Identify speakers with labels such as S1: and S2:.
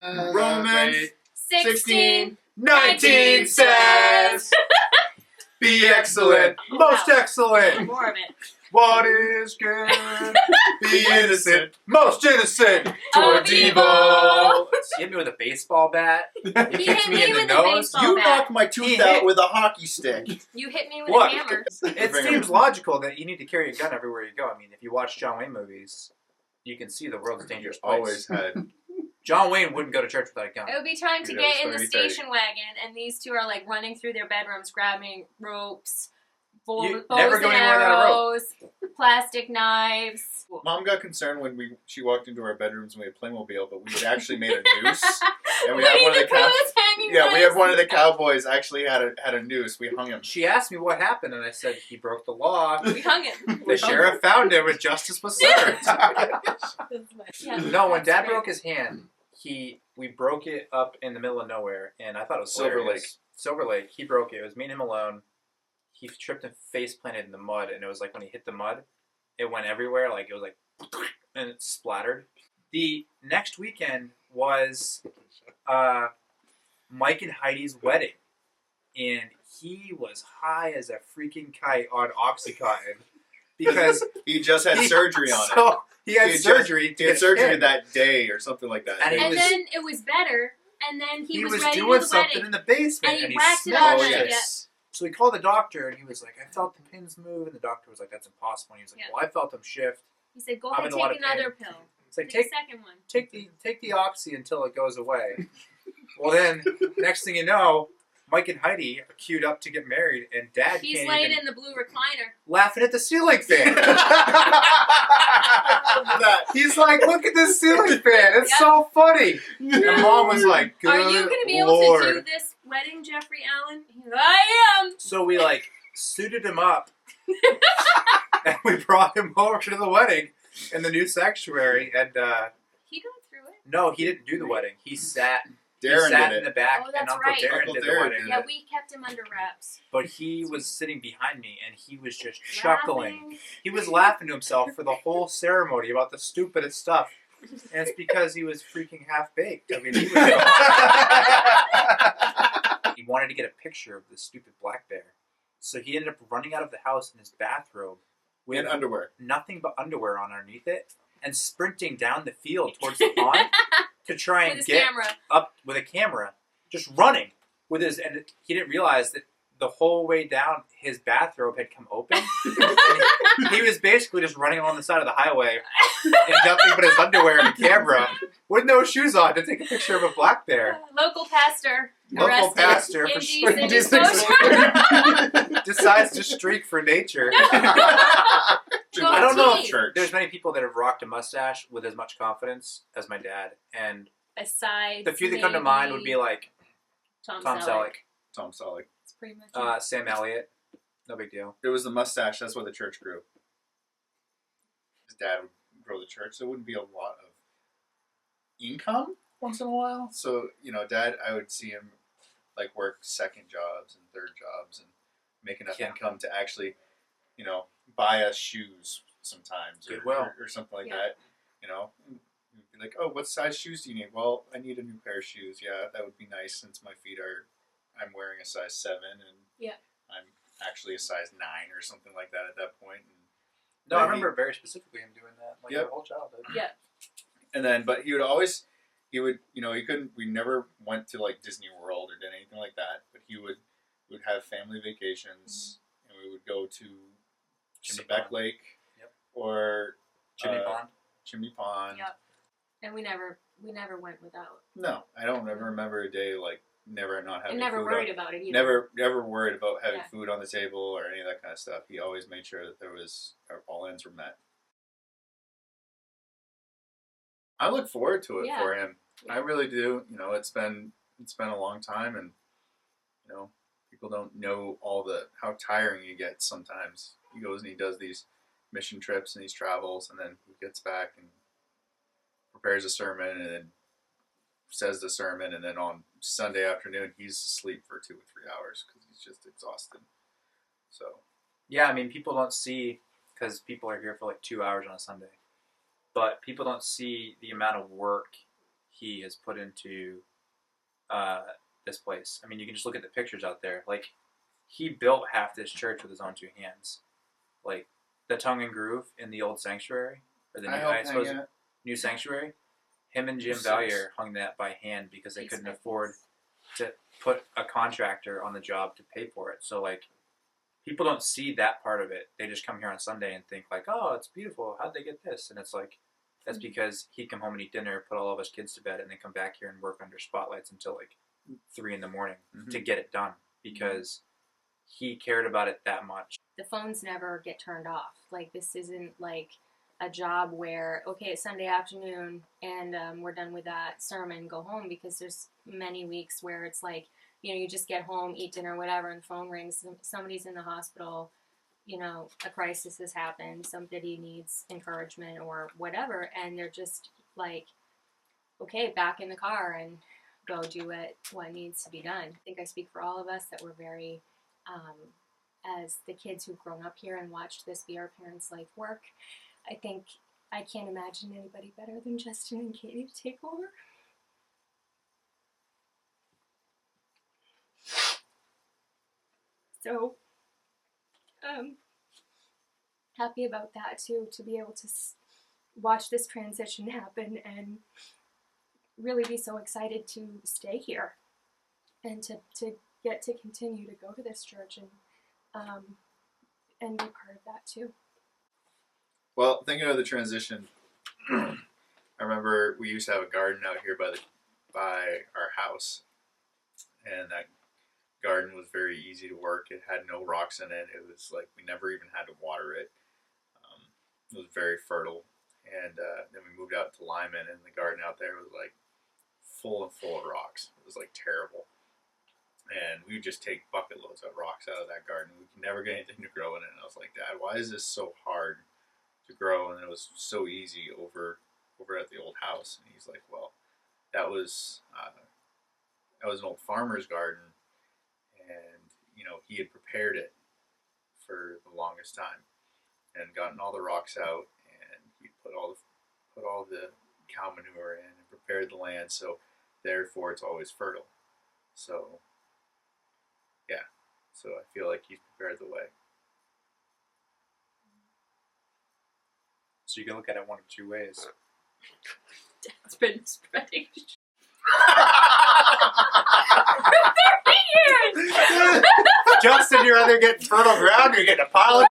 S1: Romans
S2: 16,
S1: 19 says, be excellent, most excellent.
S2: More of it.
S1: What is good? Be innocent, most innocent. Towards
S2: Of
S1: evil.
S3: He hit me with a baseball bat. He
S2: He
S3: kicked
S2: hit
S3: me
S2: me
S3: in the
S2: with a
S3: nose.
S2: baseball
S1: You
S2: bat.
S1: knocked my tooth out with a hockey stick.
S2: You hit me with
S3: What?
S2: a hammer.
S3: It seems logical that you need to carry a gun everywhere you go. I mean, if you watch John Wayne movies, you can see the world's a dangerous place.
S1: Always had.
S3: John Wayne wouldn't go to church without a gun.
S2: It would be time to
S1: It
S2: get
S1: is
S2: in the
S1: 30.
S2: station wagon, and these two are like running through their bedrooms, grabbing ropes,
S3: You
S2: bows
S3: never
S2: and
S3: go anywhere without a rope.
S2: arrows, plastic knives.
S1: Mom got concerned when she walked into our bedrooms and we had Playmobil, but we had actually made a noose. And we had
S2: Winnie
S1: one of
S2: the
S1: the cow-
S2: Pooh's hanging
S1: Yeah, we had
S2: from
S1: one of the cowboys actually had a noose. We hung him.
S3: She asked me what happened, and I said he broke the law.
S2: We hung him.
S3: The sheriff found him, and justice was served.
S2: Yeah,
S3: No, when
S2: that's
S3: Dad
S2: great.
S3: broke his hand, we broke it up in the middle of nowhere, and I thought it was
S1: Silver
S3: hilarious. Silver Lake. He broke it. It was me and him alone. He tripped and face planted in the mud, and it was like when he hit the mud, it went everywhere. Like it was like, and it splattered. The next weekend was Mike and Heidi's wedding, and he was high as a freaking kite on OxyContin because
S1: He just had surgery on it.
S3: so he had
S1: He
S3: surgery.
S1: He had surgery that day or something like that.
S3: And he
S2: And
S3: was-
S2: then it was better, and then he was ready to
S3: doing
S2: do the
S3: something
S2: wedding.
S3: in the basement,
S2: And he
S3: and
S2: whacked it
S3: smelled
S2: on
S1: Oh,
S2: it.
S1: yes.
S3: So we called the doctor, and he was like, "I felt the pins move," and the doctor was like, "That's impossible." And he was like,
S2: Yeah.
S3: "Well, I felt them shift."
S2: He said, "Go
S3: I'm
S2: ahead,
S3: in a lot
S2: take
S3: of pain.
S2: another pill.
S3: It's like
S2: Take a second one."
S3: take the oxy until it goes away. Well, then next thing you know, Mike and Heidi are queued up to get married, and Dad
S2: He's
S3: can't
S2: laid
S3: even
S2: in the blue recliner.
S3: laughing at the ceiling fan.
S1: That.
S3: He's like, "Look at this ceiling fan! It's
S2: Yep.
S3: so funny." And Mom was like, "Good
S2: Are you going to be able
S3: Lord."
S2: to do this wedding, Jeffrey Allen? He's like, I am.
S3: So we like suited him up, and we brought him over to the wedding in the new sanctuary. And
S2: He got through it.
S3: no, he didn't do the wedding. He sat
S1: Darren
S3: in
S1: did
S3: the
S1: it.
S3: back,
S2: Oh,
S3: and
S2: that's
S3: Uncle
S2: right.
S3: Darren
S1: Uncle
S3: did the
S1: Darren
S3: wedding.
S1: did
S2: Yeah, we kept him under wraps.
S3: But he was sitting behind me, and he was just chuckling.
S2: Laughing.
S3: He was laughing to himself for the whole ceremony about the stupidest stuff. And it's because he was freaking half baked. I mean, he was. He wanted to get a picture of the stupid black bear, so he ended up running out of the house in his bathrobe with
S1: In underwear.
S3: nothing but underwear on underneath it, and sprinting down the field towards the pond to try
S2: With
S3: and
S2: his
S3: get
S2: camera.
S3: up with a camera, just running with his. And he didn't realize that the whole way down, his bathrobe had come open. And he was basically just running along the side of the highway in nothing but his underwear and a camera with no shoes on to take a picture of a black bear.
S2: Local pastor.
S3: Local
S2: arrested.
S3: pastor for
S2: Indecent
S1: indecent
S2: exposure.
S3: Decides to streak for nature.
S2: Go
S3: I don't know
S2: team.
S3: if there's many people that have rocked a mustache with as much confidence as my dad, and
S2: Besides,
S3: the few that come to mind would be like
S2: Tom
S3: Tom Selleck,
S1: Tom Selleck.
S2: It's pretty much it.
S3: Sam Elliott. No big deal.
S1: It was the mustache. That's why the church grew. His dad would grow the church. So it wouldn't be a lot of income once in a while. So, Dad, I would see him like work second jobs and third jobs and make enough income to actually, buy us shoes sometimes or something like that. He'd be like, "Oh, what size shoes do you need?" "Well, I need a new pair of shoes." "Yeah, that would be nice since my feet I'm wearing a size 7 and I'm actually a size 9 or something like that at that point. And
S3: No, I remember very specifically him doing that, like
S1: Yep.
S3: my whole childhood.
S2: Yeah.
S1: And then, but we never went to like Disney World or did anything like that, but would have family vacations and we would go to Sebec Lake or Chimney Pond.
S2: Yep. And we never went without.
S1: No, I don't ever remember a day like never not having
S2: And never
S1: food
S2: worried
S1: on,
S2: about it either.
S1: never worried about having food on the table or any of that kind of stuff. He always made sure that all ends were met. I look forward to it for him.
S2: Yeah.
S1: I really do. It's been a long time, and people don't know how tiring you get sometimes. He goes and he does these mission trips and these travels, and then he gets back and prepares a sermon and then says the sermon, and then on Sunday afternoon he's asleep for 2 or 3 hours because he's just exhausted. So
S3: Yeah, I mean, people don't see, because people are here for like 2 hours on a Sunday, but people don't see the amount of work he has put into this place. I mean, you can just look at the pictures out there. Like, he built half this church with his own 2 hands. Like, the tongue and groove in the old sanctuary, or the new, I suppose, new sanctuary, him and Jim Valier hung that by hand because they couldn't afford to put a contractor on the job to pay for it. So, like, people don't see that part of it. They just come here on Sunday and think, like, oh, it's beautiful. How'd they get this? And it's like, that's because he'd come home and eat dinner, put all of us kids to bed, and then come back here and work under spotlights until, like, 3 in the morning to get it done because he cared about it that much.
S2: The phones never get turned off. Like, this isn't like a job where, okay, it's Sunday afternoon and we're done with that sermon, go home, because there's many weeks where it's like, you know, you just get home, eat dinner, whatever, and the phone rings, somebody's in the hospital, you know, a crisis has happened, somebody needs encouragement or whatever, and they're just like, okay, back in the car and go do what needs to be done. I think I speak for all of us that we're very, as the kids who've grown up here and watched this be our parents' life work, I think I can't imagine anybody better than Justin and Katie to take over. So, happy about that too, to be able to watch this transition happen and really be so excited to stay here and to get to continue to go to this church and be part of that too.
S1: Well, thinking of the transition, I remember we used to have a garden out here by our house, and that garden was very easy to work. It had no rocks in it. It was like we never even had to water it. It was very fertile, and then we moved out to Lyman, and the garden out there was like full of rocks. It was like terrible. And we would just take bucket loads of rocks out of that garden. We could never get anything to grow in it. And I was like, Dad, why is this so hard to grow? And it was so easy over at the old house. And he's like, well, that was an old farmer's garden, and you know, he had prepared it for the longest time and gotten all the rocks out, and he put all the cow manure in and prepared the land, so therefore it's always fertile. So yeah, so I feel like he's prepared the way.
S3: So you can look at it one of 2 ways.
S2: It's been spreading.
S3: Justin, you're either getting fertile ground or you're getting a pile of